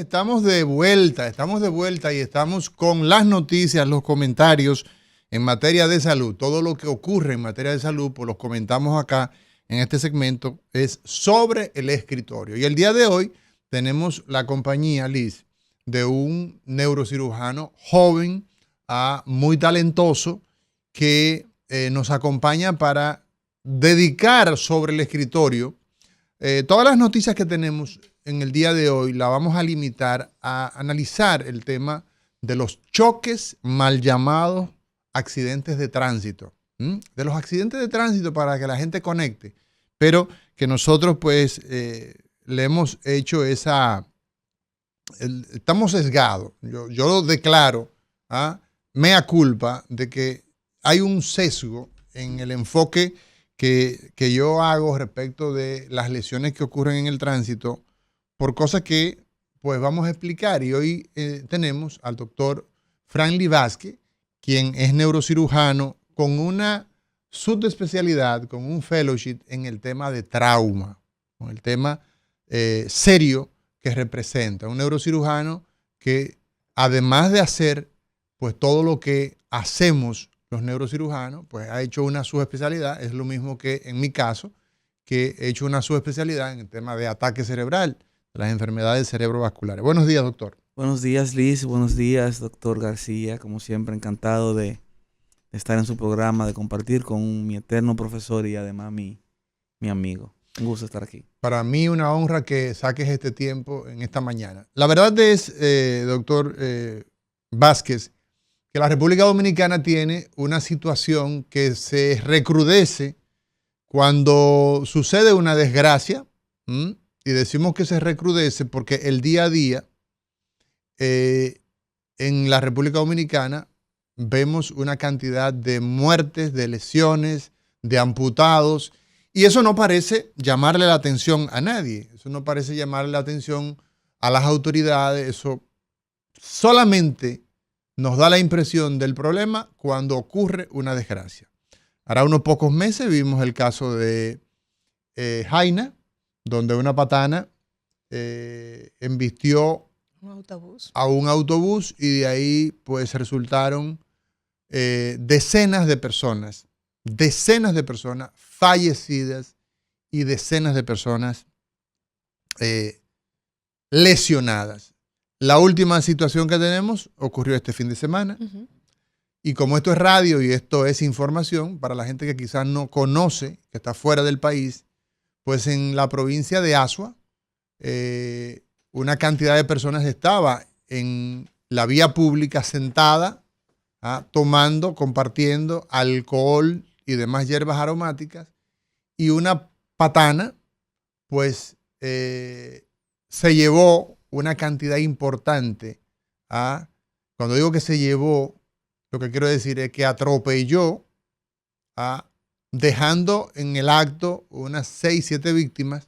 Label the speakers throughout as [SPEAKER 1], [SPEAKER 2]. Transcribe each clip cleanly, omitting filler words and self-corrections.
[SPEAKER 1] estamos de vuelta y estamos con las noticias, los comentarios en materia de salud. Todo lo que ocurre en materia de salud, pues los comentamos acá en este segmento, es sobre el escritorio. Y el día de hoy tenemos la compañía, Liz, de un neurocirujano joven, muy talentoso, que nos acompaña para dedicar sobre el escritorio. Todas las noticias que tenemos en el día de hoy la vamos a limitar a analizar el tema de los choques mal llamados accidentes de tránsito. De los accidentes de tránsito para que la gente conecte, pero que nosotros pues le hemos hecho estamos sesgados. Yo lo declaro, mea culpa, de que hay un sesgo en el enfoque que yo hago respecto de las lesiones que ocurren en el tránsito por cosas que pues vamos a explicar. Y hoy tenemos al doctor Franly Vázquez, quien es neurocirujano con una subespecialidad, con un fellowship en el tema de trauma, con el tema serio que representa. Un neurocirujano que además de hacer pues todo lo que hacemos los neurocirujanos, pues ha hecho una subespecialidad. Es lo mismo que en mi caso, que he hecho una subespecialidad en el tema de ataque cerebral, de las enfermedades cerebrovasculares. Buenos días, doctor.
[SPEAKER 2] Buenos días, Liz. Buenos días, doctor García. Como siempre, encantado de estar en su programa, de compartir con mi eterno profesor y además mi amigo. Un gusto estar aquí.
[SPEAKER 1] Para mí una honra que saques este tiempo en esta mañana. La verdad es, doctor Vázquez, que la República Dominicana tiene una situación que se recrudece cuando sucede una desgracia, y decimos que se recrudece porque el día a día en la República Dominicana vemos una cantidad de muertes, de lesiones, de amputados, y eso no parece llamarle la atención a nadie. Eso no parece llamarle la atención a las autoridades. Eso solamente nos da la impresión del problema cuando ocurre una desgracia. Hará unos pocos meses vimos el caso de Jaina, donde una patana embistió a un autobús y de ahí pues resultaron decenas de personas fallecidas y decenas de personas lesionadas. La última situación que tenemos ocurrió este fin de semana. Y como esto es radio y esto es información, para la gente que quizás no conoce, que está fuera del país, pues en la provincia de Azua, una cantidad de personas estaba en la vía pública sentada, tomando, compartiendo alcohol y demás hierbas aromáticas, y una patana, pues se llevó una cantidad importante. Cuando digo que se llevó, lo que quiero decir es que atropelló, dejando en el acto unas 6, 7 víctimas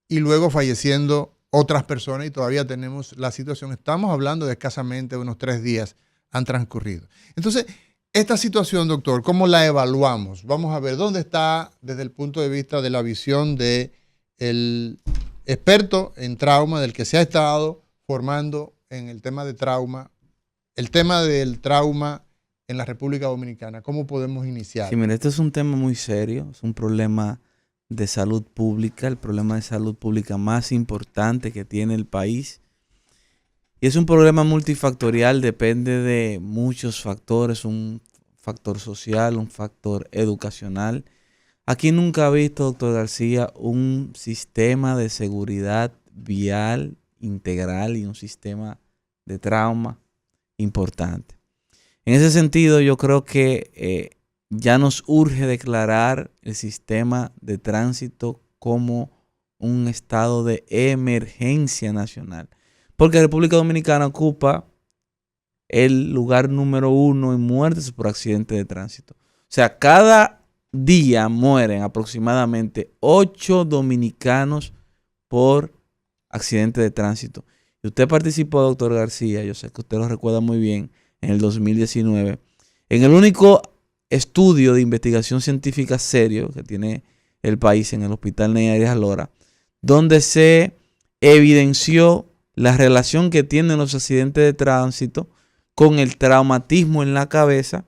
[SPEAKER 1] y luego falleciendo otras personas, y todavía tenemos la situación. Estamos hablando de escasamente unos 3 días han transcurrido. Entonces, esta situación, doctor, ¿cómo la evaluamos? Vamos a ver dónde está desde el punto de vista de la visión del experto en trauma, del que se ha estado formando en el tema de trauma, el tema del trauma en la República Dominicana. ¿Cómo podemos iniciar?
[SPEAKER 2] Sí, mira, este es un tema muy serio, es un problema de salud pública, el problema de salud pública más importante que tiene el país. Y es un problema multifactorial, depende de muchos factores, un factor social, un factor educacional. Aquí nunca he visto, doctor García, un sistema de seguridad vial integral y un sistema de trauma importante. En ese sentido, yo creo que ya nos urge declarar el sistema de tránsito como un estado de emergencia nacional, porque la República Dominicana ocupa el lugar número 1 en muertes por accidente de tránsito. O sea, cada día mueren aproximadamente 8 dominicanos por accidente de tránsito. Y usted participó, doctor García, yo sé que usted lo recuerda muy bien, en el 2019, en el único estudio de investigación científica serio que tiene el país en el Hospital Ney Arias Lora, donde se evidenció la relación que tienen los accidentes de tránsito con el traumatismo en la cabeza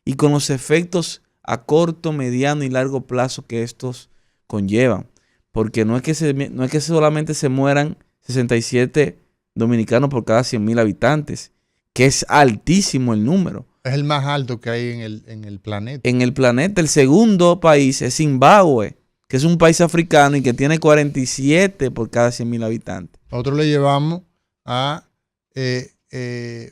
[SPEAKER 2] y con los efectos a corto, mediano y largo plazo que estos conllevan. Porque no es que solamente se mueran 67 dominicanos por cada 100,000 habitantes, que es altísimo el número.
[SPEAKER 1] Es el más alto que hay en el planeta.
[SPEAKER 2] En el planeta, el segundo país es Zimbabue, que es un país africano y que tiene 47 por cada 100,000 habitantes.
[SPEAKER 1] Nosotros le llevamos a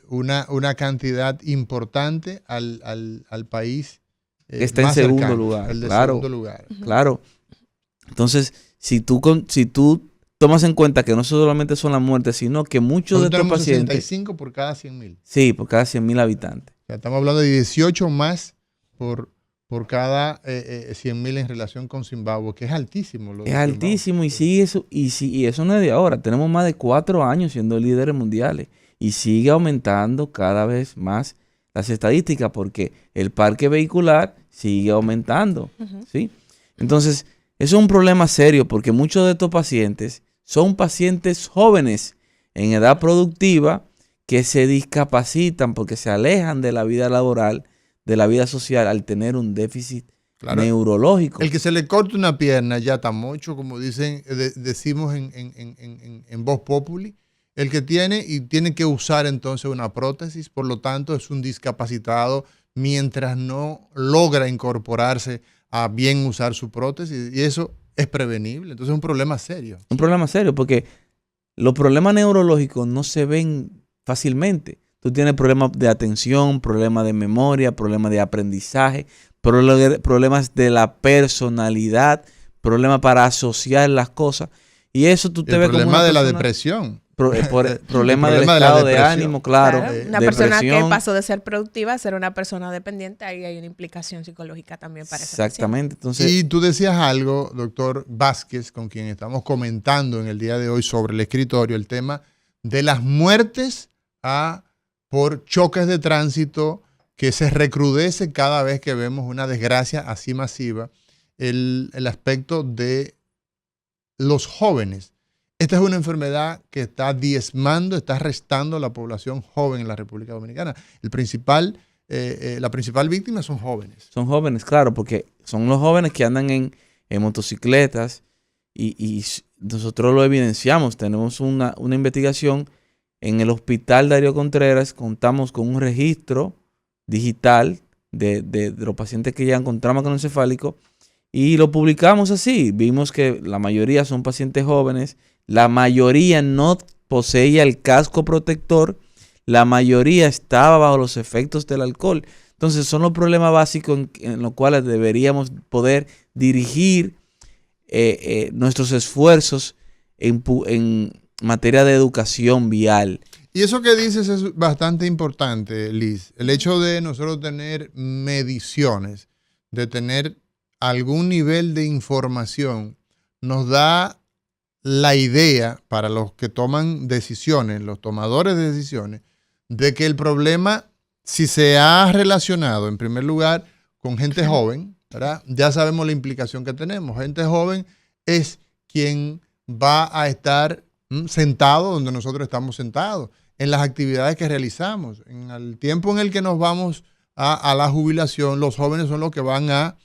[SPEAKER 1] una cantidad importante al país
[SPEAKER 2] está
[SPEAKER 1] más
[SPEAKER 2] en segundo
[SPEAKER 1] cercano,
[SPEAKER 2] lugar.
[SPEAKER 1] el de
[SPEAKER 2] Claro,
[SPEAKER 1] segundo lugar.
[SPEAKER 2] claro. Entonces, si tú tomas en cuenta que no solamente son las muertes, sino que muchos de
[SPEAKER 1] Nosotros
[SPEAKER 2] estos
[SPEAKER 1] tenemos
[SPEAKER 2] pacientes...
[SPEAKER 1] 65 por cada 100,000.
[SPEAKER 2] Sí, por cada 100,000 habitantes.
[SPEAKER 1] O sea, estamos hablando de 18 más por cada 100,000 en relación con Zimbabue, que es altísimo.
[SPEAKER 2] Es altísimo y sigue eso, y eso no es de ahora. Tenemos más de 4 años siendo líderes mundiales y sigue aumentando cada vez más las estadísticas porque el parque vehicular sigue aumentando, ¿sí? Entonces, eso es un problema serio porque muchos de estos pacientes son pacientes jóvenes en edad productiva que se discapacitan porque se alejan de la vida laboral, de la vida social al tener un déficit neurológico.
[SPEAKER 1] El que se le corta una pierna ya está mucho, como decimos en Voz Populi. El que tiene que usar entonces una prótesis, por lo tanto es un discapacitado mientras no logra incorporarse a bien usar su prótesis, y eso es prevenible. Entonces es un problema serio.
[SPEAKER 2] Un problema serio porque los problemas neurológicos no se ven fácilmente. Tú tienes problemas de atención, problemas de memoria, problemas de aprendizaje, problemas de la personalidad, problemas para asociar las cosas. Y eso tú te ves como
[SPEAKER 1] una persona... El problema de la depresión.
[SPEAKER 2] Problema del estado de ánimo, claro.
[SPEAKER 3] Una persona que pasó de ser productiva a ser una persona dependiente, ahí hay una implicación psicológica también para esa persona.
[SPEAKER 2] Exactamente. Entonces,
[SPEAKER 1] y tú decías algo, doctor Vázquez, con quien estamos comentando en el día de hoy sobre el escritorio, el tema de las muertes por choques de tránsito que se recrudece cada vez que vemos una desgracia así masiva, el aspecto de los jóvenes. Esta es una enfermedad que está diezmando, está restando a la población joven en la República Dominicana. La principal víctima son jóvenes.
[SPEAKER 2] Son jóvenes, claro, porque son los jóvenes que andan en motocicletas y nosotros lo evidenciamos. Tenemos una investigación en el Hospital Darío Contreras, contamos con un registro digital de los pacientes que llegan con trauma craneoencefálico y lo publicamos así. Vimos que la mayoría son pacientes jóvenes, la mayoría no poseía el casco protector, la mayoría estaba bajo los efectos del alcohol. Entonces son los problemas básicos en los cuales deberíamos poder dirigir nuestros esfuerzos en materia de educación vial.
[SPEAKER 1] Y eso que dices es bastante importante, Liz. El hecho de nosotros tener mediciones, de tener algún nivel de información, nos da la idea para los que toman decisiones, los tomadores de decisiones, de que el problema, si se ha relacionado en primer lugar con gente joven, ¿verdad? Ya sabemos la implicación que tenemos. Gente joven es quien va a estar sentado donde nosotros estamos sentados, en las actividades que realizamos. En el tiempo en el que nos vamos a la jubilación, los jóvenes son los que van a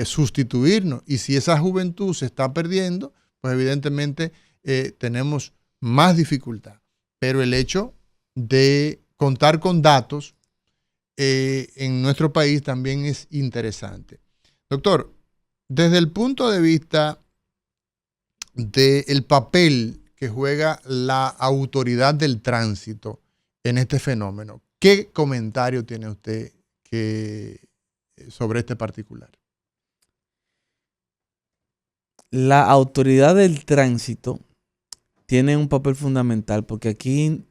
[SPEAKER 1] sustituirnos. Y si esa juventud se está perdiendo, pues evidentemente tenemos más dificultad. Pero el hecho de contar con datos en nuestro país también es interesante. Doctor, desde el punto de vista del papel que juega la autoridad del tránsito en este fenómeno, ¿qué comentario tiene usted sobre este particular?
[SPEAKER 2] La autoridad del tránsito tiene un papel fundamental porque aquí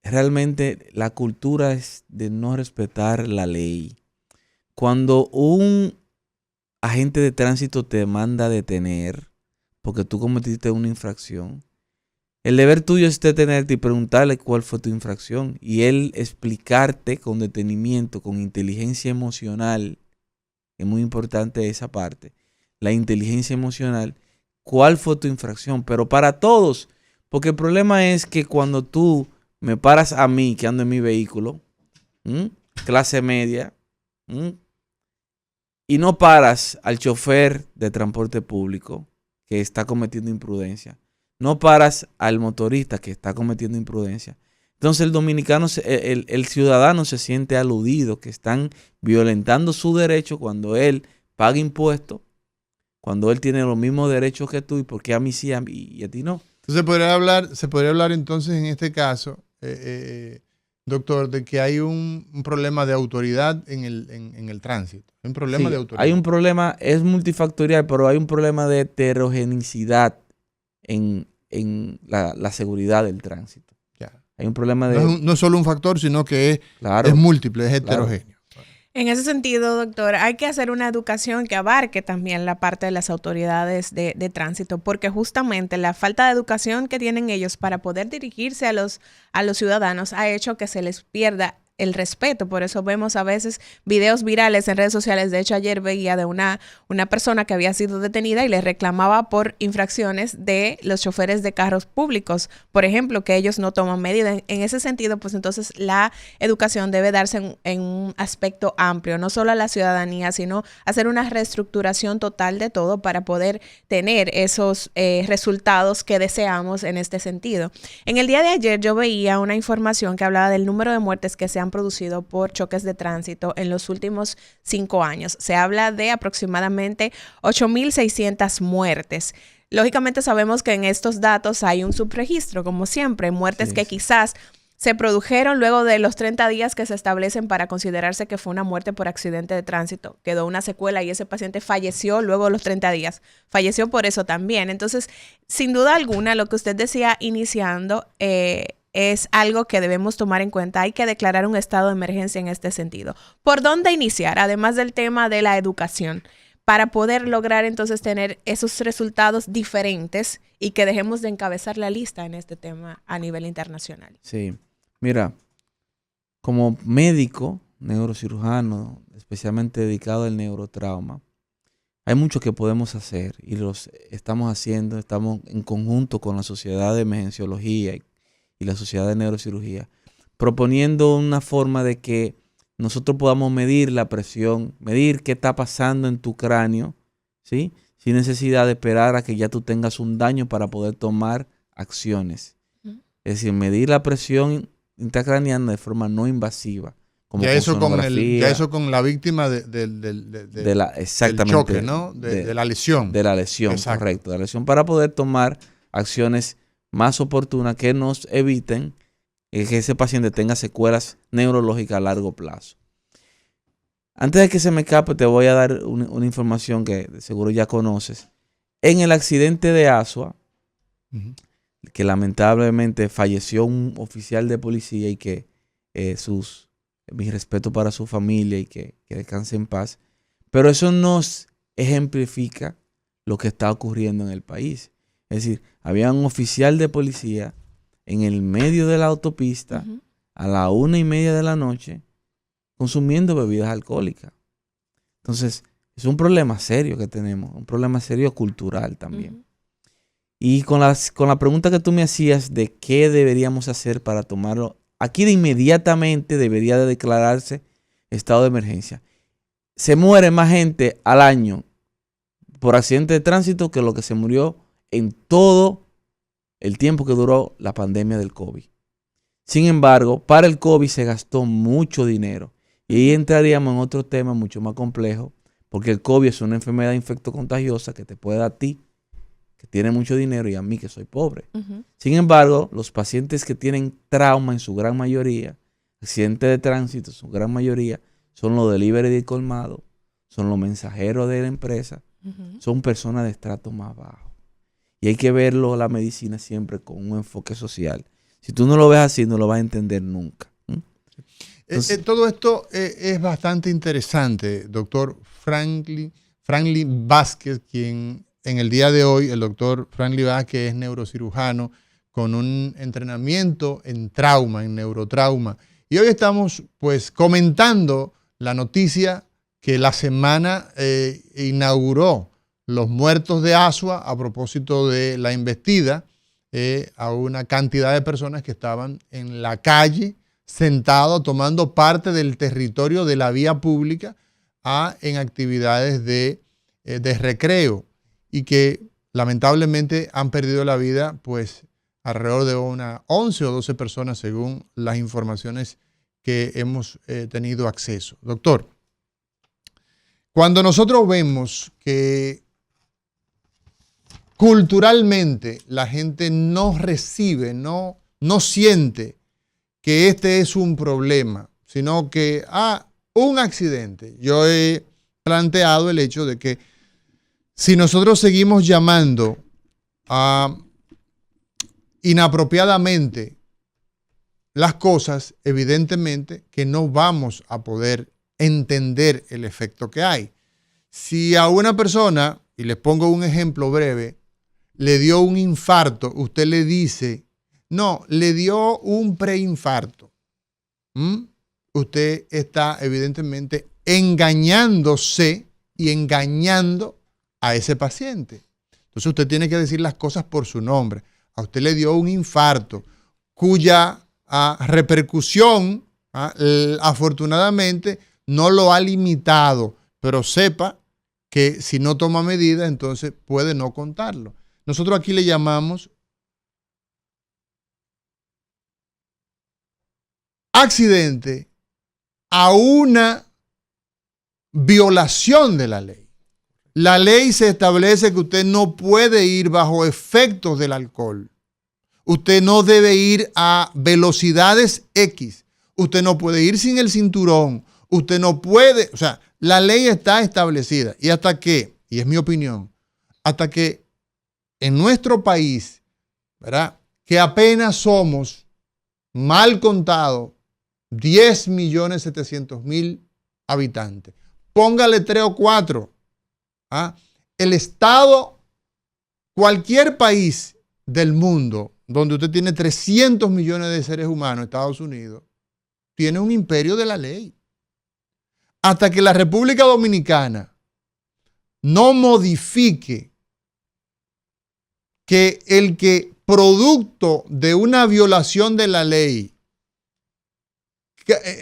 [SPEAKER 2] realmente la cultura es de no respetar la ley. Cuando un agente de tránsito te manda a detener porque tú cometiste una infracción, el deber tuyo es detenerte y preguntarle cuál fue tu infracción y él explicarte con detenimiento, con inteligencia emocional. Es muy importante esa parte. La inteligencia emocional, cuál fue tu infracción, pero para todos, Porque el problema es que cuando tú me paras a mí, que ando en mi vehículo, clase media, y no paras al chofer de transporte público que está cometiendo imprudencia, no paras al motorista que está cometiendo imprudencia, entonces el dominicano, el ciudadano se siente aludido, que están violentando su derecho cuando él paga impuestos, cuando él tiene los mismos derechos que tú, y por qué a mí sí y a ti no.
[SPEAKER 1] Entonces se podría hablar entonces en este caso, doctor, de que hay un problema de autoridad en el tránsito. Hay un problema de autoridad.
[SPEAKER 2] Hay un problema, es multifactorial, pero hay un problema de heterogeneidad en la seguridad del tránsito. Hay un problema de...
[SPEAKER 1] No es solo un factor, sino que
[SPEAKER 2] claro,
[SPEAKER 1] es múltiple, es heterogéneo.
[SPEAKER 3] Claro. En ese sentido, doctor, hay que hacer una educación que abarque también la parte de las autoridades de tránsito, porque justamente la falta de educación que tienen ellos para poder dirigirse a los ciudadanos ha hecho que se les pierda el respeto. Por eso vemos a veces videos virales en redes sociales. De hecho, ayer veía de una persona que había sido detenida y le reclamaba por infracciones de los choferes de carros públicos, por ejemplo, que ellos no toman medidas. En ese sentido, pues entonces la educación debe darse en un aspecto amplio, no solo a la ciudadanía, sino hacer una reestructuración total de todo para poder tener esos resultados que deseamos en este sentido. En el día de ayer yo veía una información que hablaba del número de muertes que se han producido por choques de tránsito en los últimos 5 años. Se habla de aproximadamente 8.600 muertes. Lógicamente sabemos que en estos datos hay un subregistro, como siempre, muertes que quizás se produjeron luego de los 30 días que se establecen para considerarse que fue una muerte por accidente de tránsito. Quedó una secuela y ese paciente falleció luego de los 30 días. Falleció por eso también. Entonces, sin duda alguna, lo que usted decía iniciando es algo que debemos tomar en cuenta. Hay que declarar un estado de emergencia en este sentido. ¿Por dónde iniciar? Además del tema de la educación, para poder lograr entonces tener esos resultados diferentes y que dejemos de encabezar la lista en este tema a nivel internacional.
[SPEAKER 2] Sí, mira, como médico, neurocirujano, especialmente dedicado al neurotrauma, hay mucho que podemos hacer y los estamos haciendo. Estamos en conjunto con la Sociedad de Emergenciología y la Sociedad de Neurocirugía, proponiendo una forma de que nosotros podamos medir la presión, medir qué está pasando en tu cráneo, ¿sí? Sin necesidad de esperar a que ya tú tengas un daño para poder tomar acciones. Es decir, medir la presión intracraniana de forma no invasiva. Como
[SPEAKER 1] ya eso con la víctima
[SPEAKER 2] del
[SPEAKER 1] choque, ¿no? De la lesión.
[SPEAKER 2] De la lesión,
[SPEAKER 1] exacto.
[SPEAKER 2] Correcto. De la lesión, para poder tomar acciones más oportunas que nos eviten que ese paciente tenga secuelas neurológicas a largo plazo. Antes de que se me escape, te voy a dar una información que de seguro ya conoces. En el accidente de Asua, que lamentablemente falleció un oficial de policía y que mi respeto para su familia y que descanse en paz, pero eso nos ejemplifica lo que está ocurriendo en el país. Es decir, había un oficial de policía en el medio de la autopista a la 1:30 de la noche consumiendo bebidas alcohólicas. Entonces, es un problema serio que tenemos, un problema serio cultural también. Y con la pregunta que tú me hacías de qué deberíamos hacer para tomarlo, aquí de inmediatamente debería de declararse estado de emergencia. Se muere más gente al año por accidente de tránsito que lo que se murió en todo el tiempo que duró la pandemia del COVID. Sin embargo, para el COVID se gastó mucho dinero. Y ahí entraríamos en otro tema mucho más complejo, porque el COVID es una enfermedad infectocontagiosa que te puede dar a ti, que tiene mucho dinero, y a mí, que soy pobre. Sin embargo, los pacientes que tienen trauma en su gran mayoría, accidentes de tránsito en su gran mayoría, son los delivery de colmado, son los mensajeros de la empresa, son personas de estrato más bajo. Y hay que verlo, la medicina, siempre con un enfoque social. Si tú no lo ves así, no lo vas a entender nunca. Entonces,
[SPEAKER 1] todo esto es bastante interesante, doctor Franklin Vázquez, quien en el día de hoy, el doctor Franklin Vázquez es neurocirujano con un entrenamiento en trauma, en neurotrauma. Y hoy estamos pues comentando la noticia que la semana inauguró los muertos de Asua a propósito de la embestida a una cantidad de personas que estaban en la calle, sentados, tomando parte del territorio de la vía pública en actividades de recreo, y que lamentablemente han perdido la vida, pues, alrededor de unas 11 o 12 personas, según las informaciones que hemos tenido acceso. Doctor, cuando nosotros vemos que culturalmente la gente no recibe, no siente que este es un problema, sino que, un accidente. Yo he planteado el hecho de que si nosotros seguimos llamando inapropiadamente las cosas, evidentemente que no vamos a poder entender el efecto que hay. Si a una persona, y les pongo un ejemplo breve, le dio un infarto, usted le dice, no, le dio un preinfarto. Usted está evidentemente engañándose y engañando a ese paciente. Entonces usted tiene que decir las cosas por su nombre. A usted le dio un infarto cuya repercusión, afortunadamente, no lo ha limitado, pero sepa que si no toma medidas, entonces puede no contarlo. Nosotros aquí le llamamos accidente a una violación de la ley. La ley se establece que usted no puede ir bajo efectos del alcohol. Usted no debe ir a velocidades X. Usted no puede ir sin el cinturón. Usted no puede, o sea, la ley está establecida. Y hasta que, y es mi opinión, hasta que en nuestro país, ¿verdad?, que apenas somos, mal contado, 10.700.000 habitantes. Póngale 3 o 4. El Estado, cualquier país del mundo donde usted tiene 300 millones de seres humanos, Estados Unidos, tiene un imperio de la ley. Hasta que la República Dominicana no modifique que el que producto de una violación de la ley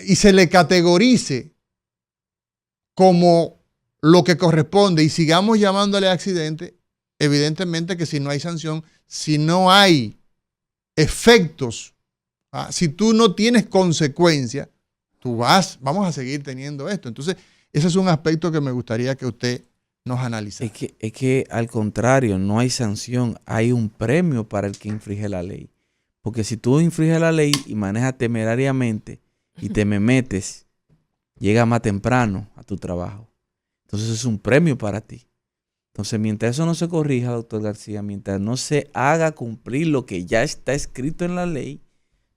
[SPEAKER 1] y se le categorice como lo que corresponde y sigamos llamándole accidente, evidentemente que si no hay sanción, si no hay efectos, si tú no tienes consecuencias, vamos a seguir teniendo esto. Entonces, ese es un aspecto que me gustaría que usted nos analizara.
[SPEAKER 2] Es que al contrario, no hay sanción, hay un premio para el que infringe la ley. Porque si tú infringes la ley y manejas temerariamente y te me metes, llega más temprano a tu trabajo. Entonces es un premio para ti. Entonces, mientras eso no se corrija, doctor García, mientras no se haga cumplir lo que ya está escrito en la ley,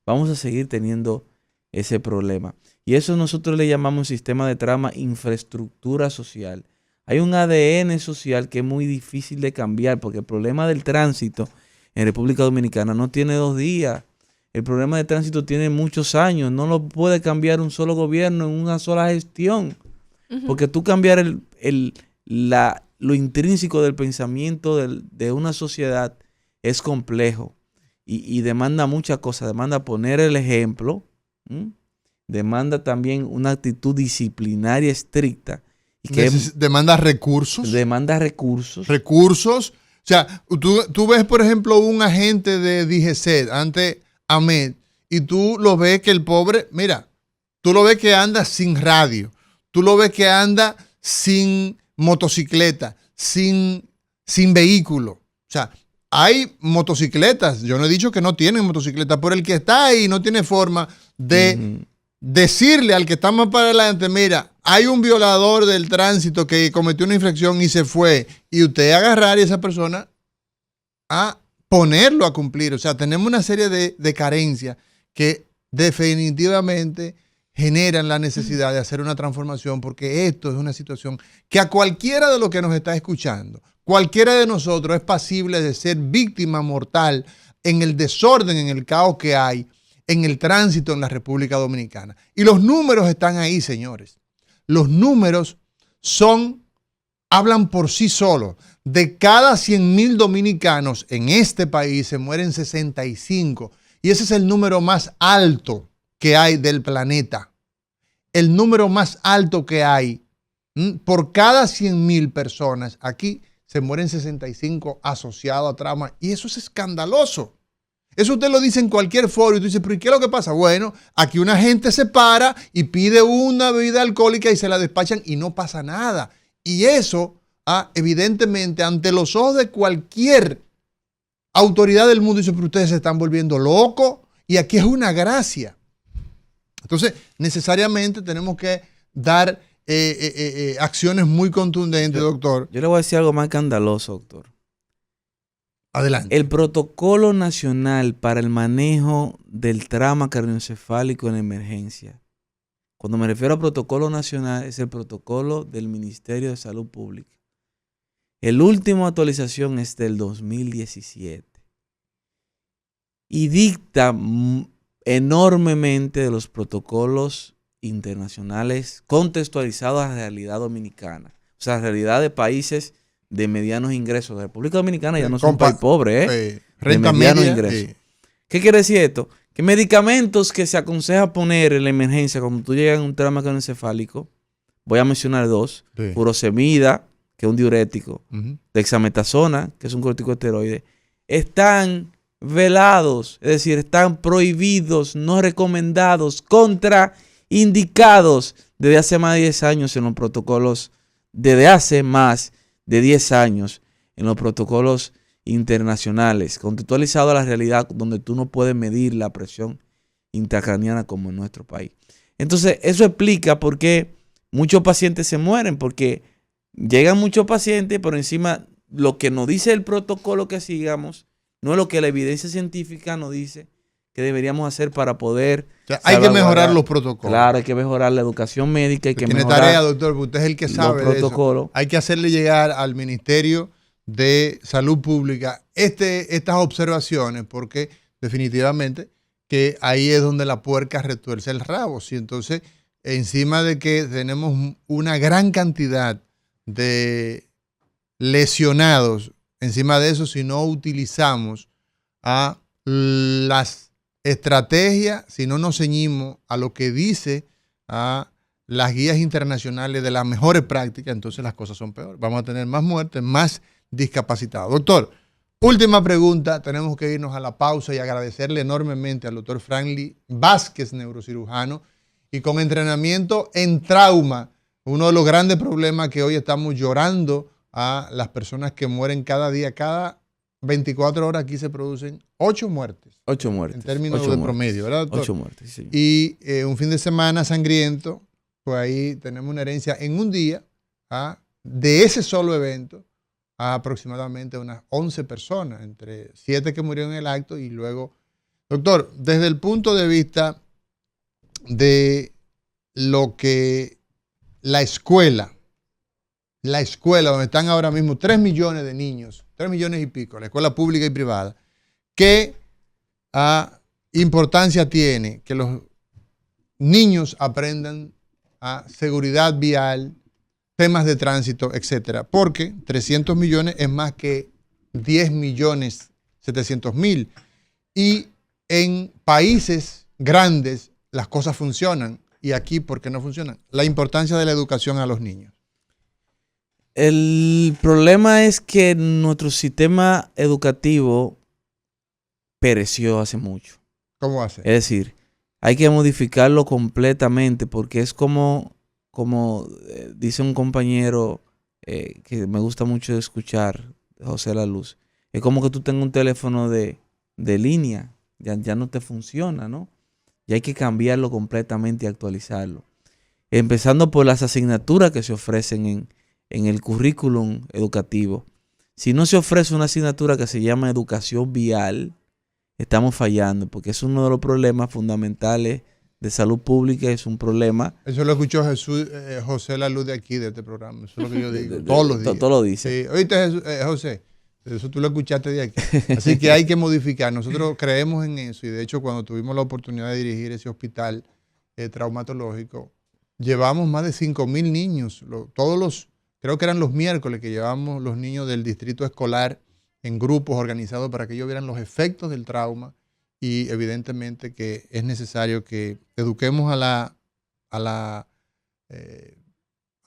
[SPEAKER 2] vamos a seguir teniendo ese problema. Y eso nosotros le llamamos sistema de trama infraestructura social. Hay un ADN social que es muy difícil de cambiar porque el problema del tránsito en República Dominicana no tiene 2 días. El problema de tránsito tiene muchos años. No lo puede cambiar un solo gobierno en una sola gestión. Porque tú cambiar lo intrínseco del pensamiento de una sociedad es complejo y demanda muchas cosas. Demanda poner el ejemplo, demanda también una actitud disciplinaria estricta. Y que
[SPEAKER 1] demanda recursos.
[SPEAKER 2] Demanda recursos.
[SPEAKER 1] Recursos. O sea, tú ves, por ejemplo, un agente de DGCET, ante Ahmed, y tú lo ves que el pobre, mira, tú lo ves que anda sin radio. Tú lo ves que anda sin motocicleta, sin vehículo. O sea, hay motocicletas. Yo no he dicho que no tienen motocicleta, pero el que está ahí no tiene forma de decirle al que está más para adelante, mira, hay un violador del tránsito que cometió una infracción y se fue. Y usted agarrar a esa persona a ponerlo a cumplir. O sea, tenemos una serie de carencias que definitivamente generan la necesidad de hacer una transformación, porque esto es una situación que a cualquiera de los que nos está escuchando, cualquiera de nosotros es pasible de ser víctima mortal en el desorden, en el caos que hay en el tránsito en la República Dominicana. Y los números están ahí, señores. Los números son hablan por sí solos. De cada 100,000 dominicanos en este país se mueren 65. Y ese es el número más alto que hay del planeta. El número más alto que hay. Por cada 100,000 personas, aquí se mueren 65 asociados a trauma. Y eso es escandaloso. Eso usted lo dice en cualquier foro y tú dices, pero ¿y qué es lo que pasa? Bueno, aquí una gente se para y pide una bebida alcohólica y se la despachan y no pasa nada. Y eso, evidentemente, ante los ojos de cualquier autoridad del mundo, dice, pero ustedes se están volviendo locos y aquí es una gracia. Entonces, necesariamente tenemos que dar acciones muy contundentes, doctor.
[SPEAKER 2] Yo le voy a decir algo más escandaloso, doctor.
[SPEAKER 1] Adelante.
[SPEAKER 2] El protocolo nacional para el manejo del trauma craneoencefálico en emergencia. Cuando me refiero a protocolo nacional, es el protocolo del Ministerio de Salud Pública. El último actualización es del 2017. Y dicta enormemente de los protocolos internacionales contextualizados a la realidad dominicana. O sea, la realidad de países de medianos ingresos. La República Dominicana ya no es un país pobre, de medianos ingresos. ¿Qué quiere decir esto? Que medicamentos que se aconseja poner en la emergencia cuando tú llegas a un trauma craneoencefálico, voy a mencionar dos, furosemida, que es un diurético, dexametasona, que es un corticosteroide, están velados, es decir, están prohibidos, no recomendados, contraindicados desde hace más de 10 años en los protocolos, desde hace más de 10 años en los protocolos internacionales, contextualizado a la realidad donde tú no puedes medir la presión intracraniana como en nuestro país. Entonces, eso explica por qué muchos pacientes se mueren, porque llegan muchos pacientes, pero encima lo que nos dice el protocolo que sigamos no es lo que la evidencia científica nos dice que deberíamos hacer para poder...
[SPEAKER 1] O sea, hay que mejorar los protocolos.
[SPEAKER 2] Claro, hay que mejorar la educación médica, hay que
[SPEAKER 1] tiene
[SPEAKER 2] mejorar
[SPEAKER 1] tarea, doctor, porque usted es el que sabe de eso. Hay que hacerle llegar al Ministerio de Salud Pública estas observaciones, porque definitivamente que ahí es donde la puerca retuerce el rabo. ¿Sí? Entonces, encima de que tenemos una gran cantidad de lesionados, encima de eso, si no utilizamos a las estrategias, si no nos ceñimos a lo que dice a las guías internacionales de las mejores prácticas, entonces las cosas son peores. Vamos a tener más muertes, más discapacitados. Doctor, última pregunta. Tenemos que irnos a la pausa y agradecerle enormemente al doctor Franklin Vázquez, neurocirujano, y con entrenamiento en trauma, uno de los grandes problemas que hoy estamos llorando a las personas que mueren cada día. Cada 24 horas aquí se producen 8 muertes.
[SPEAKER 2] 8 muertes.
[SPEAKER 1] En términos de promedio, ¿verdad, doctor?
[SPEAKER 2] 8 muertes, sí.
[SPEAKER 1] Y un fin de semana sangriento, pues ahí tenemos una herencia en un día de ese solo evento a aproximadamente unas 11 personas, entre 7 que murieron en el acto y luego... Doctor, desde el punto de vista de lo que la escuela donde están ahora mismo 3 millones de niños, 3 millones y pico, la escuela pública y privada, ¿qué importancia tiene que los niños aprendan seguridad vial, temas de tránsito, etcétera? Porque 300 millones es más que 10.700.000. Y en países grandes las cosas funcionan. Y aquí, ¿por qué no funcionan? La importancia de la educación a los niños.
[SPEAKER 2] El problema es que nuestro sistema educativo pereció hace mucho.
[SPEAKER 1] ¿Cómo hace?
[SPEAKER 2] Es decir, hay que modificarlo completamente porque es como dice un compañero que me gusta mucho escuchar, José La Luz, es como que tú tengas un teléfono de línea, ya no te funciona, ¿no? Y hay que cambiarlo completamente y actualizarlo. Empezando por las asignaturas que se ofrecen en el currículum educativo. Si no se ofrece una asignatura que se llama educación vial, estamos fallando, porque es uno de los problemas fundamentales de salud pública, es un problema.
[SPEAKER 1] Eso lo escuchó José La Luz de aquí, de este programa. Eso es lo que yo digo, todos los días.
[SPEAKER 2] Todo lo dice.
[SPEAKER 1] Sí. Oíste, José, eso tú lo escuchaste de aquí. Así que hay que modificar. Nosotros creemos en eso y de hecho cuando tuvimos la oportunidad de dirigir ese hospital traumatológico, llevamos más de 5.000 niños. Todos los creo que eran los miércoles que llevamos los niños del distrito escolar en grupos organizados para que ellos vieran los efectos del trauma y evidentemente que es necesario que eduquemos a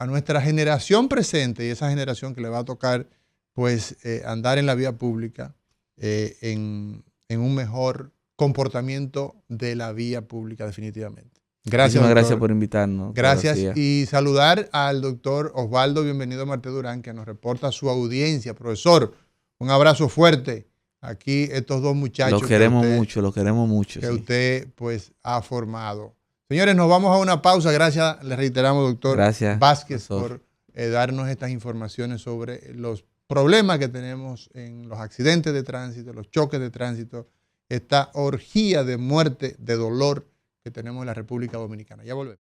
[SPEAKER 1] nuestra generación presente y esa generación que le va a tocar pues andar en la vía pública en un mejor comportamiento de la vía pública definitivamente. Gracias,
[SPEAKER 2] Muchísimas
[SPEAKER 1] doctor.
[SPEAKER 2] gracias por invitarnos.
[SPEAKER 1] Gracias
[SPEAKER 2] García.
[SPEAKER 1] y saludar al doctor Osvaldo, bienvenido a Marte Durán, que nos reporta su audiencia. Profesor, un abrazo fuerte. Aquí estos dos muchachos.
[SPEAKER 2] Los queremos mucho, los queremos mucho.
[SPEAKER 1] Que
[SPEAKER 2] sí.
[SPEAKER 1] usted pues ha formado. Señores, nos vamos a una pausa. Gracias, le reiteramos, doctor Vázquez, por darnos estas informaciones sobre los problemas que tenemos en los accidentes de tránsito, los choques de tránsito, esta orgía de muerte, de dolor que tenemos en la República Dominicana. Ya volvemos.